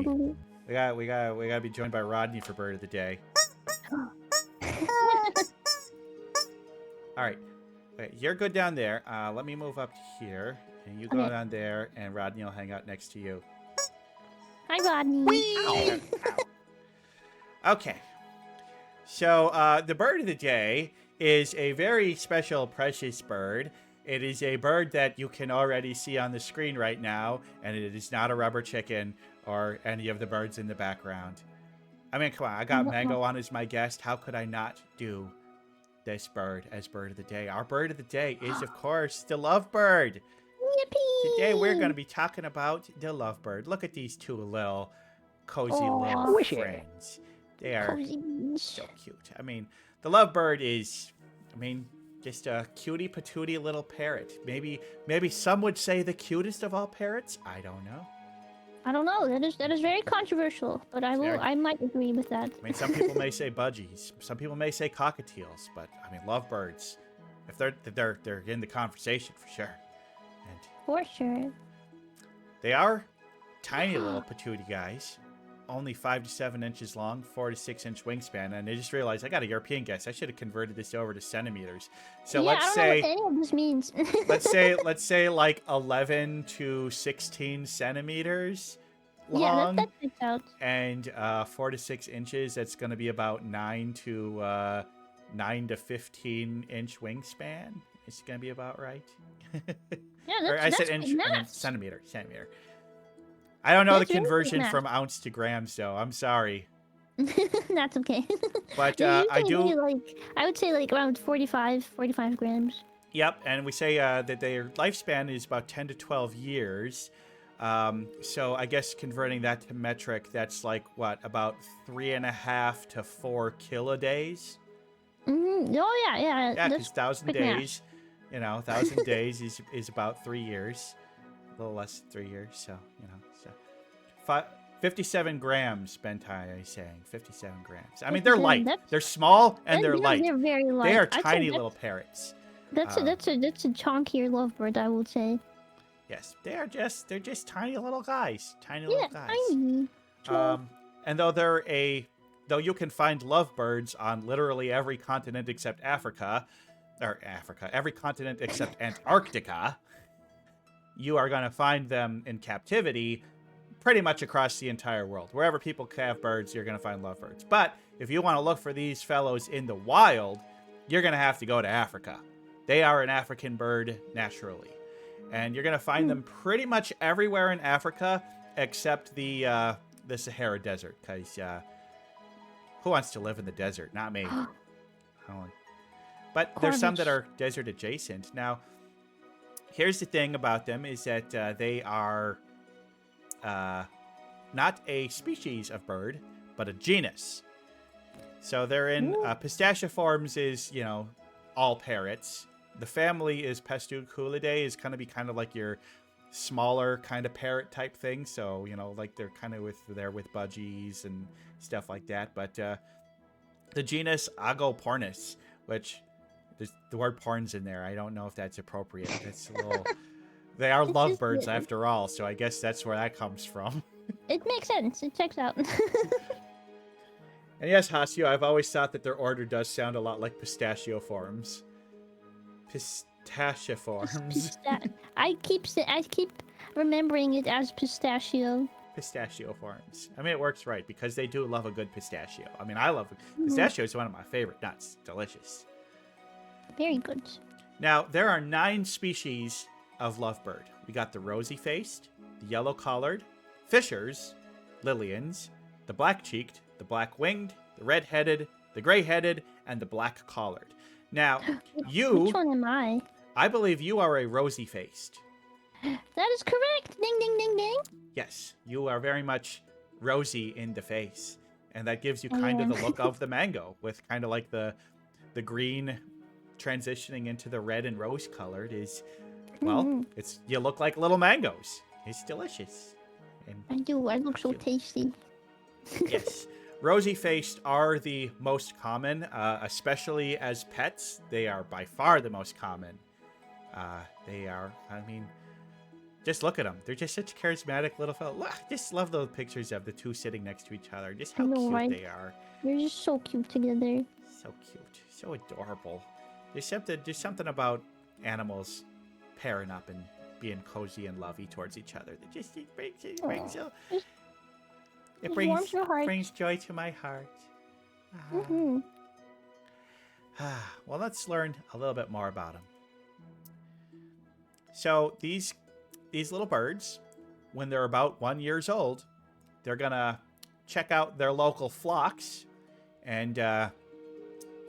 totally. We gotta be joined by Rodney for bird of the day. All right. Okay, you're good down there. Let me move up to here, and you go Okay. down there, and Rodney will hang out next to you. Hi, Rodney. Whee! Okay. So the bird of the day is a very special, precious bird. It is a bird that you can already see on the screen right now, and it is not a rubber chicken or any of the birds in the background. I mean, come on, I got Mango on as my guest. How could I not do this bird as bird of the day? Our bird of the day is, of course, the lovebird. Yippee! Today we're going to be talking about the lovebird. Look at these two little cozy little Squishy. friends. They are Cozy. so cute. I mean, the lovebird is, just a cutie patootie little parrot. Maybe some would say the cutest of all parrots. I don't know. I don't know. That is very controversial, but I might agree with that. I mean, some people may say budgies. Some people may say cockatiels, but I mean, lovebirds. If they're in the conversation for sure. And For sure. they are tiny little patootie guys. Only 5 to 7 inches long, 4 to 6 inch wingspan, and I just realized I got a European guest. I should have converted this over to centimeters. So yeah, let's I don't say know what any of this means. let's say like 11 to 16 centimeters long. Yeah, that checks out. And 4 to 6 inches. That's going to be about 9 to 15 inch wingspan. It's going to be about right. Yeah, Or I that's said pretty inch, nice. centimeter. I don't know That's the really conversion nice. from ounce to grams, though. I'm sorry. That's okay. But Yeah, I usually do. maybe, I would say like around 45 grams. Yep, and we say that their lifespan is about 10 to 12 years. So I guess converting that to metric, that's like what, about 3.5 to 4 kilodays? Oh yeah. Yeah, That's because 1,000 quick math. days, 1,000 days is about 3 years, a little less than 3 years. So 57 grams. Bentai is saying 57 grams. I mean, they're 57, light. that's- They're small and they're Yeah, light. They're very light. They are I'd say tiny little parrots. That's a chunkier lovebird, I would say. Yes, they're just tiny little guys. Tiny Yeah, little guys. tiny. And though you can find lovebirds on literally every continent except every continent except Antarctica, you are going to find them in captivity pretty much across the entire world. Wherever people have birds, you're going to find lovebirds. But if you want to look for these fellows in the wild, you're going to have to go to Africa. They are an African bird naturally. And you're going to find them pretty much everywhere in Africa except the Sahara Desert. Because who wants to live in the desert? Not me. But there's some that are desert adjacent. Now, here's the thing about them is that they are not a species of bird, but a genus. So they're in Pistachiformes is, all parrots. The family is Pastuculidae, is kind of like your smaller kind of parrot type thing. So, like they're kind of with budgies and stuff like that. But the genus Agopornis, which the word porn's in there. I don't know if that's appropriate. That's a little... They are lovebirds after all, so I guess that's where that comes from. It makes sense. It checks out. And yes, Hasio, I've always thought that their order does sound a lot like Pistachiformes. Pistachiformes. I keep remembering it as pistachio. Pistachiformes. I mean, it works right because they do love a good pistachio. I mean, I love pistachio. Is one of my favorite nuts. Delicious. Very good. Now, there are 9 species of lovebird. We got the rosy-faced, the yellow-collared, fishers, Lillians, the black-cheeked, the black-winged, the red-headed, the gray-headed, and the black-collared. Now, Which one am I? I believe you are a rosy-faced. That is correct. Ding, ding, ding, ding. Yes, you are very much rosy in the face. And that gives you kind of the look of the mango, with kind of like the green transitioning into the red and rose-colored is... Well, you look like little mangoes. It's delicious. And I do. I look so tasty. Yes. Rosy-faced are the most common, especially as pets. They are by far the most common. Just look at them. They're just such charismatic little fellows. Look, just love those pictures of the two sitting next to each other. Just I how know, cute right? they are. They're just so cute together. So cute. So adorable. There's something about animals pairing up and being cozy and lovey towards each other. Aw, It just warms your heart. brings joy to my heart. Mm-hmm. Well, let's learn a little bit more about them. So these little birds, when they're about 1 year old, they're gonna check out their local flocks and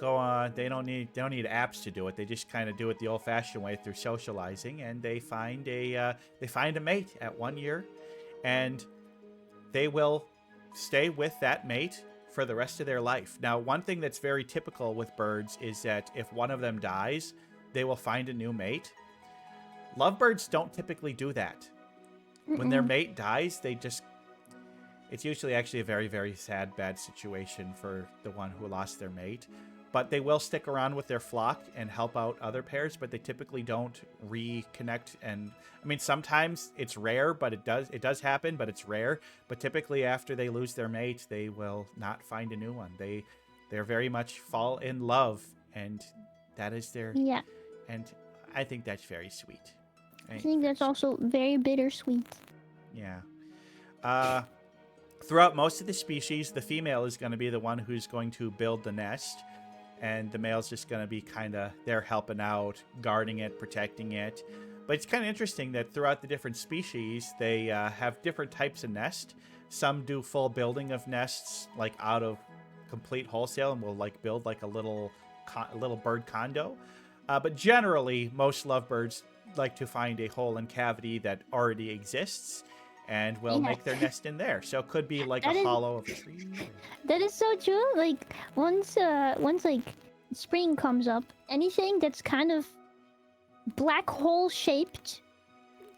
go on. They don't need apps to do it. They just kind of do it the old-fashioned way through socializing, and they find a mate at 1 year, and they will stay with that mate for the rest of their life. Now, one thing that's very typical with birds is that if one of them dies, they will find a new mate. Lovebirds don't typically do that. When their mate dies, it's usually actually a very, very sad, bad situation for the one who lost their mate. But they will stick around with their flock and help out other pairs, but they typically don't reconnect. And I mean, sometimes it's rare, but it does happen, but it's rare. But typically after they lose their mate, they will not find a new one. They're very much fall in love, and that is their... Yeah. And I think that's very sweet. I think that's also very bittersweet. Yeah. Throughout most of the species, the female is going to be the one who's going to build the nest, and the male's just going to be kind of there helping out, guarding it, protecting it. But it's kind of interesting that throughout the different species, they have different types of nest. Some do full building of nests, like out of complete wholesale, and will like build like a little bird condo. But generally, most lovebirds like to find a hole and cavity that already exists and will make their nest in there. So it could be like a hollow of a tree. That is so true. Like once like spring comes up, anything that's kind of black hole shaped,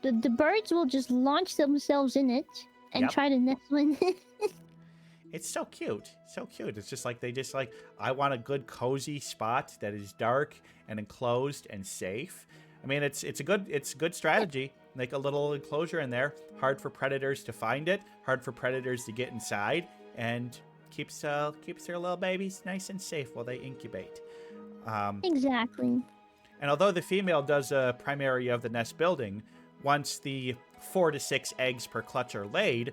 the birds will just launch themselves in it and try to nest in it. It's so cute. So cute. It's just like I want a good cozy spot that is dark and enclosed and safe. I mean, it's a good strategy. Make a little enclosure in there. Hard for predators to find it. Hard for predators to get inside, and keeps their little babies nice and safe while they incubate. Exactly. And although the female does a primary of the nest building, once the 4 to 6 eggs per clutch are laid,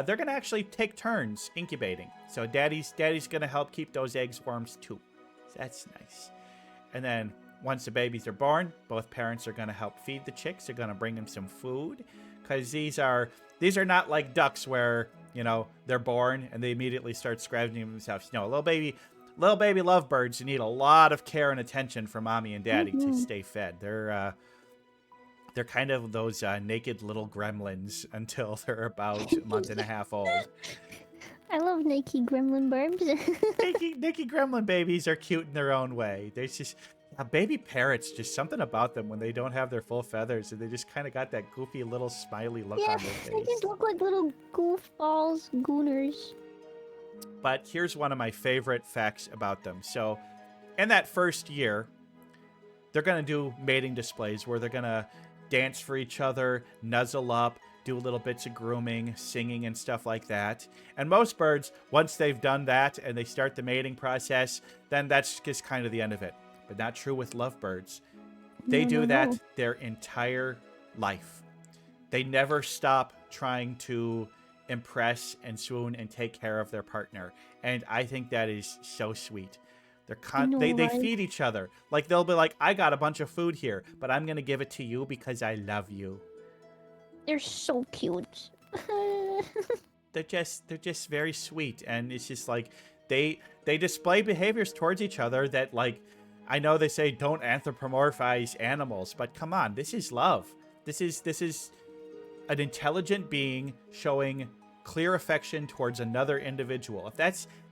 they're gonna actually take turns incubating. So daddy's gonna help keep those eggs warm too. So that's nice. And then once the babies are born, both parents are going to help feed the chicks. They're going to bring them some food, because these are not like ducks where, you know, they're born and they immediately start scrounging themselves. You know, little baby lovebirds need a lot of care and attention from mommy and daddy to stay fed. They're kind of those naked little gremlins until they're about a month and a half old. I love naked gremlin birds. naked gremlin babies are cute in their own way. There's just... baby parrots, just something about them when they don't have their full feathers, and they just kind of got that goofy little smiley look on their face. They just look like little goofballs, gooners. But here's one of my favorite facts about them. So, in that first year, they're going to do mating displays where they're going to dance for each other, nuzzle up, do little bits of grooming, singing, and stuff like that. And most birds, once they've done that and they start the mating process, then that's just kind of the end of it. But not true with lovebirds. They do that their entire life. They never stop trying to impress and swoon and take care of their partner. And I think that is so sweet. They feed each other. Like, they'll be like, I got a bunch of food here, but I'm going to give it to you because I love you. They're so cute. They're just very sweet. And it's just like, they display behaviors towards each other that, like, I know they say don't anthropomorphize animals, but come on, this is love. This is an intelligent being showing clear affection towards another individual.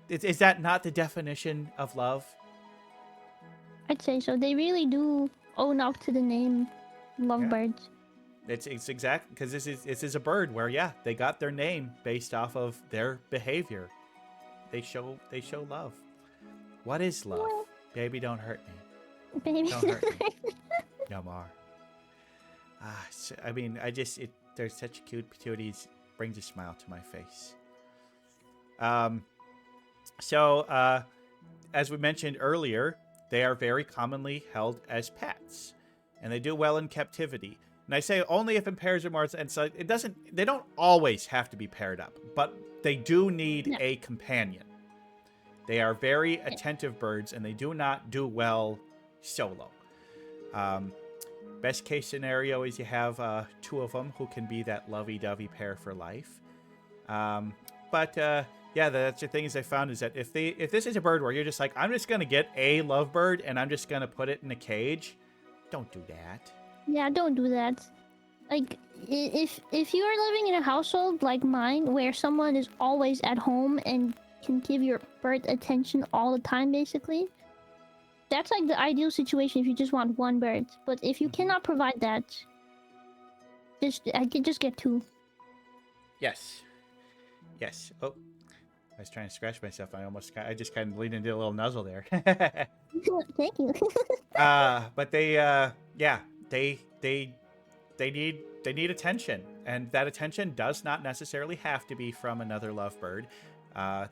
Is that not the definition of love? I'd say so. They really do own up to the name Lovebirds. Yeah. It's exact, because this is a bird where they got their name based off of their behavior. They show love. What is love? Baby, don't hurt me. Baby, don't hurt me. No more. I mean, they're such cute patooties. Brings a smile to my face. Um, as we mentioned earlier, they are very commonly held as pets, and they do well in captivity. And I say only if in pairs or more, and so they don't always have to be paired up, but they do need No. a companion. They are very attentive birds, and they do not do well solo. Best case scenario is you have two of them who can be that lovey-dovey pair for life. Yeah, that's the thing is I found is that if this is a bird where you're just like, I'm just gonna get a lovebird and I'm just gonna put it in a cage, don't do that. Yeah, don't do that. Like, if you are living in a household like mine, where someone is always at home and can give your bird attention all the time, basically, that's like the ideal situation if you just want one bird. But if you cannot provide that, I can just get two. Yes. Oh, I was trying to scratch myself. I just kind of leaned into a little nuzzle there. Thank you. But they need attention, and that attention does not necessarily have to be from another lovebird. I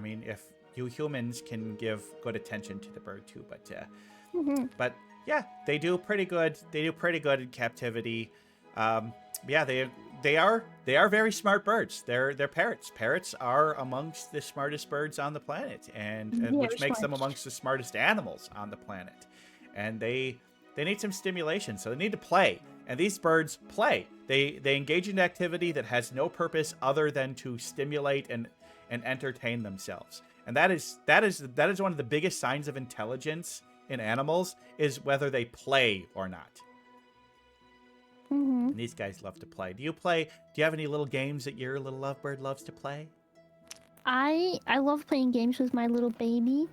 mean, if you humans can give good attention to the bird too, but yeah, they do pretty good. They do pretty good in captivity. They are very smart birds. They're parrots. Parrots are amongst the smartest birds on the planet, and which makes them amongst the smartest animals on the planet. And they need some stimulation, so they need to play. And these birds play. They engage in activity that has no purpose other than to stimulate and entertain themselves. And that is one of the biggest signs of intelligence in animals, is whether they play or not. And these guys love to play. Do you have any little games that your little lovebird loves to play? I love playing games with my little baby.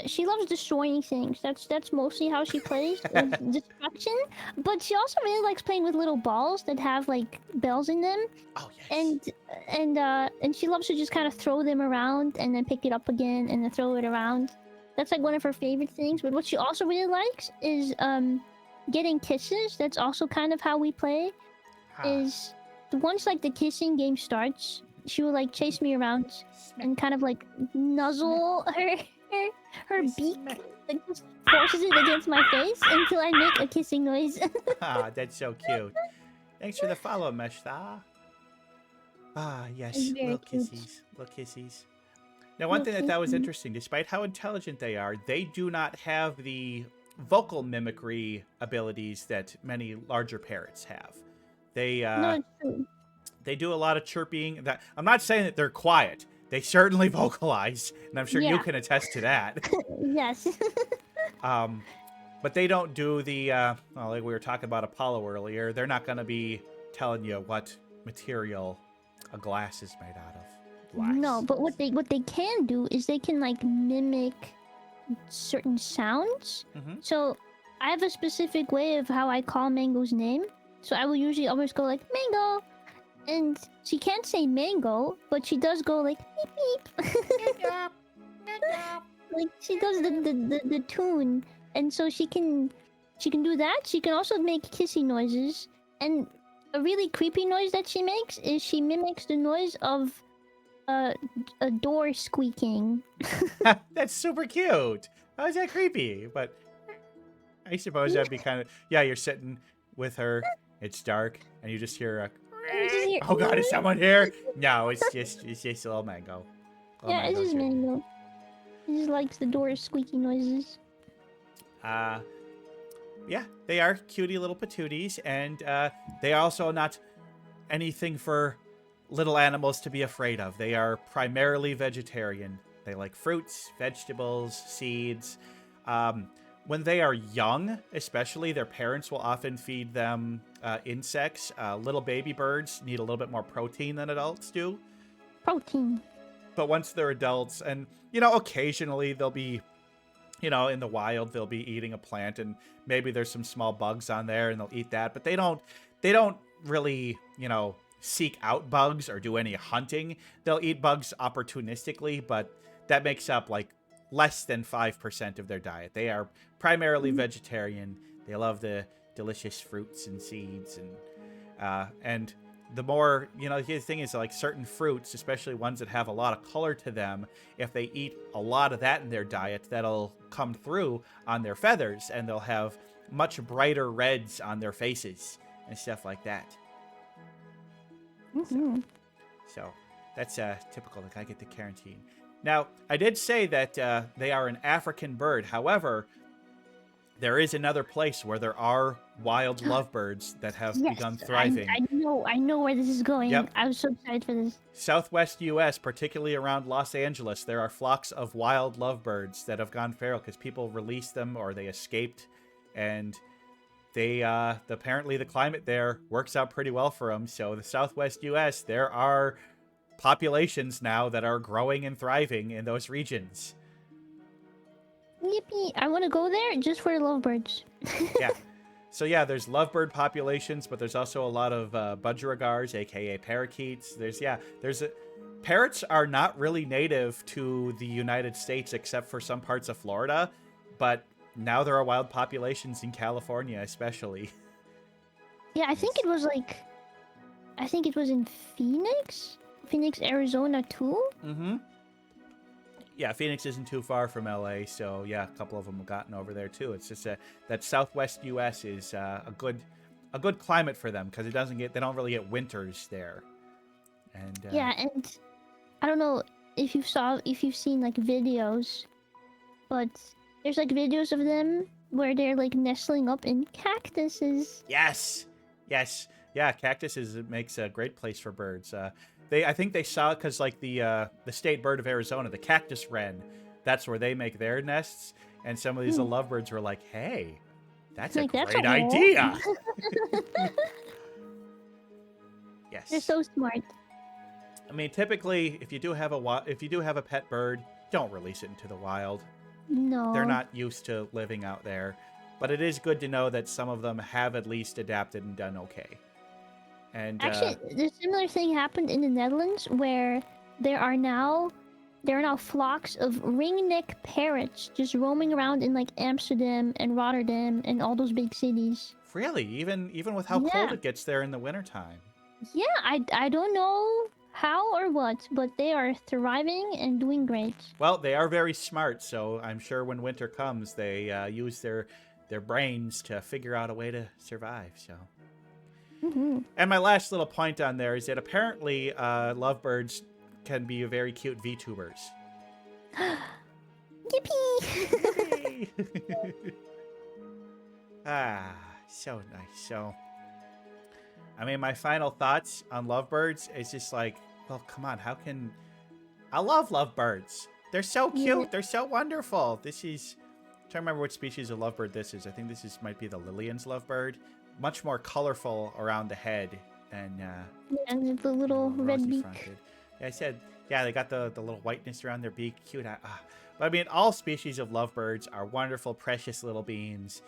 She loves destroying things. That's mostly how she plays, is destruction. But she also really likes playing with little balls that have like bells in them. Oh yes. And she loves to just kind of throw them around and then pick it up again and then throw it around. That's like one of her favorite things. But what she also really likes is getting kisses. That's also kind of how we play. Is once like the kissing game starts, she will like chase me around and kind of like nuzzle her beak, like just forces it against my face until I make a kissing noise. That's so cute. Thanks for the follow, Meshta. Yes, little kissies, little kissies. Now, one thing that was interesting, despite how intelligent they are, they do not have the vocal mimicry abilities that many larger parrots have. They No, it's true. they do a lot of chirping. That I'm not saying that they're quiet. They certainly vocalize, and I'm sure you can attest to that. Yes. But they don't do the like we were talking about Apollo earlier. They're not going to be telling you what material a glass is made out of. Glass. No, but what they can do is they can like mimic certain sounds. So I have a specific way of how I call Mango's name. So I will usually always go like Mango, and she can't say mango, but she does go like beep beep. Like she does the tune, and so she can do that. She can also make kissy noises, and a really creepy noise that she makes is she mimics the noise of a door squeaking. That's super cute. How is that creepy? But I suppose that'd be kind of you're sitting with her. It's dark, and you just hear a. Oh God, is someone here? No, it's just a little mango. It's just Mango. He just likes the door squeaky noises. Yeah, they are cutie little patooties, and they are also not anything for little animals to be afraid of. They are primarily vegetarian. They like fruits, vegetables, seeds. When they are young, especially, their parents will often feed them insects. Little baby birds need a little bit more protein than adults do. Protein. But once they're adults, and, occasionally they'll be, in the wild, they'll be eating a plant, and maybe there's some small bugs on there, and they'll eat that. But they don't really, seek out bugs or do any hunting. They'll eat bugs opportunistically, but that makes up, less than 5% of their diet. They are primarily vegetarian. They love the delicious fruits and seeds, and the more, the thing is, like, certain fruits, especially ones that have a lot of color to them, if they eat a lot of that in their diet, that'll come through on their feathers, and they'll have much brighter reds on their faces and stuff like that. So that's typical. Like, I get the quarantine. Now, I did say that they are an African bird. However, there is another place where there are wild lovebirds that have begun thriving. I know where this is going. Yep. I was so excited for this. Southwest U.S., particularly around Los Angeles, there are flocks of wild lovebirds that have gone feral because people released them or they escaped, and they apparently the climate there works out pretty well for them. So the Southwest U.S., there are populations now that are growing and thriving in those regions. Yippee! I want to go there just for the lovebirds. Yeah. So yeah, there's lovebird populations, but there's also a lot of budgerigars, aka parakeets. Parrots are not really native to the United States except for some parts of Florida, but now there are wild populations in California, especially. Yeah, I think it was in Phoenix, Arizona too. Mm-hmm. Yeah, Phoenix isn't too far from LA, so yeah, a couple of them have gotten over there too. It's just that Southwest U.S. is a good climate for them because they don't really get winters there. And yeah, and I don't know if you've seen like videos, but there's like videos of them where they're like nestling up in cactuses. Yes, yeah, cactuses makes a great place for birds. I think they saw it because, like, the state bird of Arizona, the cactus wren, that's where they make their nests. And some of these lovebirds were like, "Hey, that's a great idea." Yes, they're so smart. I mean, typically, if you do have a pet bird, don't release it into the wild. No, They're not used to living out there. But it is good to know that some of them have at least adapted and done okay. And actually, the similar thing happened in the Netherlands where there are now flocks of ringneck parrots just roaming around in like Amsterdam and Rotterdam and all those big cities. Really, even with how cold it gets there in the wintertime. Yeah, I don't know how or what, but they are thriving and doing great. Well, they are very smart, so I'm sure when winter comes, they use their brains to figure out a way to survive. So. Mm-hmm. And my last little point on there is that apparently lovebirds can be very cute VTubers. Yippee! So nice. So, I mean, my final thoughts on lovebirds is just like, well, come on, I love lovebirds. They're so cute. Yeah. They're so wonderful. I'm trying to remember what species of lovebird this is. I think this might be the Lillian's lovebird. Much more colorful around the head than and the little red beak. Yeah, I said, yeah, they got the little whiteness around their beak. Cute. But I mean, all species of lovebirds are wonderful, precious little beings.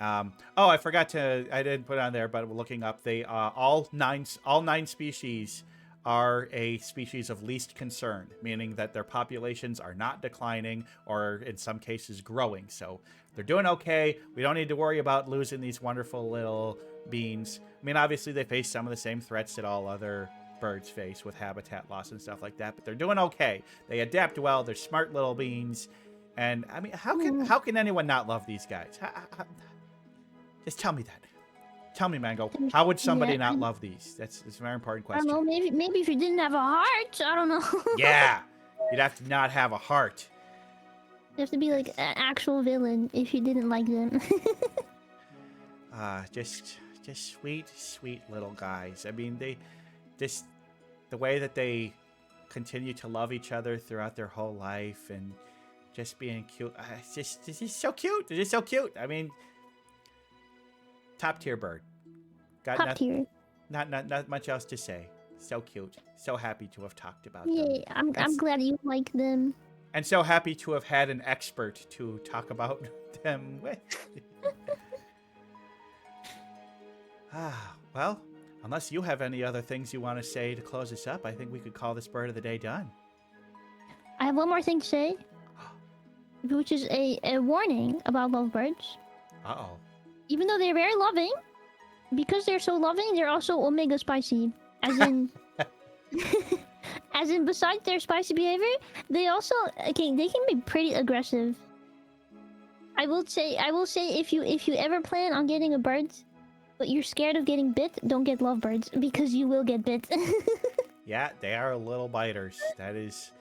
I didn't put it on there, but looking up, they all nine species are a species of least concern, meaning that their populations are not declining or in some cases growing. So they're doing okay. We don't need to worry about losing these wonderful little beings. I mean, obviously they face some of the same threats that all other birds face with habitat loss and stuff like that, but they're doing okay. They adapt well. They're smart little beings. And I mean, how can anyone not love these guys? Just tell me that. Tell me, Mango, how would somebody not love these? It's a very important question. I don't know, maybe if you didn't have a heart, I don't know. Yeah, you'd have to not have a heart. You have to be like an actual villain if you didn't like them. Just sweet little guys. I mean, the way that they continue to love each other throughout their whole life and just being cute. It's just so cute. They're just so cute. I mean, top tier bird. Top tier. Not much else to say. So cute. So happy to have talked about them. Yeah, I'm glad you like them. And so happy to have had an expert to talk about them with. Well, unless you have any other things you want to say to close this up, I think we could call this bird of the day done. I have one more thing to say, which is a warning about lovebirds. Uh-oh. even though they're very loving, because they're so loving, they're also omega spicy. As in, as in, besides their spicy behavior, they also they can be pretty aggressive. I will say, if you ever plan on getting a bird, but you're scared of getting bit, don't get lovebirds because you will get bit. Yeah, they are little biters. That is,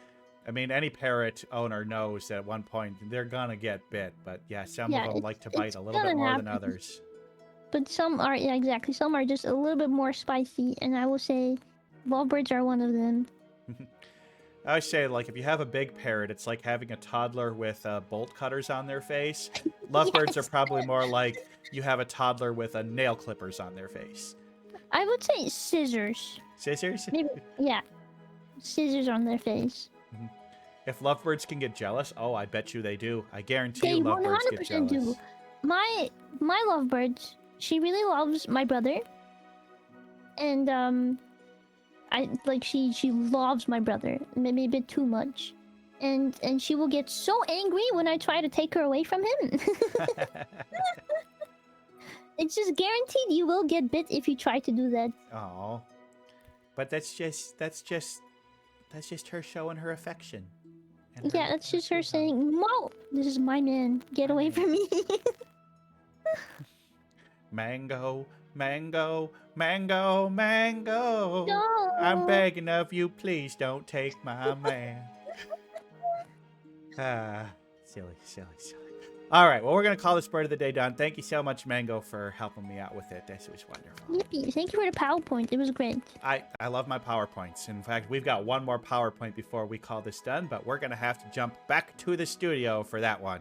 I mean, any parrot owner knows that at one point they're gonna get bit. But yeah, some Yeah, of them like to bite it's a little bit gonna more than happen. others. But some are, yeah, exactly. Some are just a little bit more spicy, and I will say, lovebirds are one of them. I always say, like, if you have a big parrot, it's like having a toddler with bolt cutters on their face. Lovebirds are Yes, probably more like you have a toddler with nail clippers on their face. I would say scissors. Scissors? Maybe, yeah, scissors on their face. If lovebirds can get jealous, oh, I bet you they do. I guarantee you They lovebirds get 100% do. jealous. My lovebird, she really loves my brother, and she loves my brother, maybe a bit too much, and she will get so angry when I try to take her away from him. It's just guaranteed you will get bit if you try to do that. Oh, but that's just her showing her affection. And Yeah, that's just her sweetheart. saying, "Mo, this is my man. Get away from me." Mango, mango, mango, mango. I'm No. begging of you, please don't take my man. Ah, silly, silly, silly. All right, well, we're going to call this bird of the day done. Thank you so much, Mango, for helping me out with it. This was wonderful. Yippee. Thank you for the PowerPoint. It was great. I love my PowerPoints. In fact, we've got one more PowerPoint before we call this done, but we're going to have to jump back to the studio for that one.